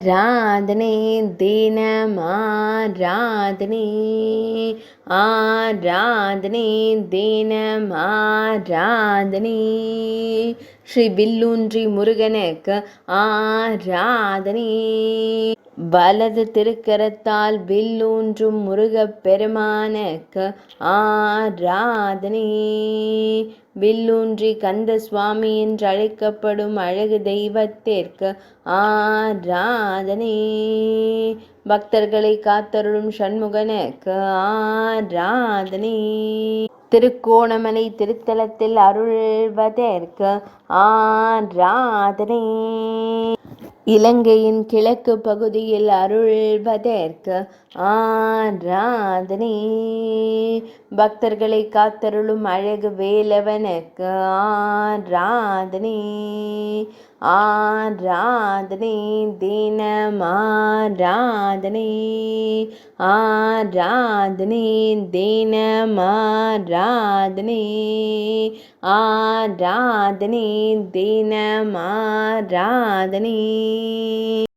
ராதனே தினமாராதனே ஆராதனே தினமாராதனே ஸ்ரீ வில்லூன்றி முருகனுக்கு ஆராதனே. வலது திருக்கரத்தால் வில்லூன்றும் முருகப் பெருமானுக்கு ஆராதனே. வில்லூன்றி கந்த சுவாமி என்று அழைக்கப்படும் அழகு தெய்வத்திற்கு ஆராதனே. பக்தர்களை காத்தருளும் சண்முகனுக்கு ஆராதனே. திருக்கோணமலை திருத்தலத்தில் அருள்வதற்கு ஆராதனே. இலங்கையின் கிழக்கு பகுதியில் அருள்வதற்கு ஆராதனே. பக்தர்களை காத்தருளும் அழகு வேலவனுக்கு ஆராதனே. ஆராதனே தினமாராதனே. ஆராதனே தினமாராதனே. ஆராதனே தினமாராதனே.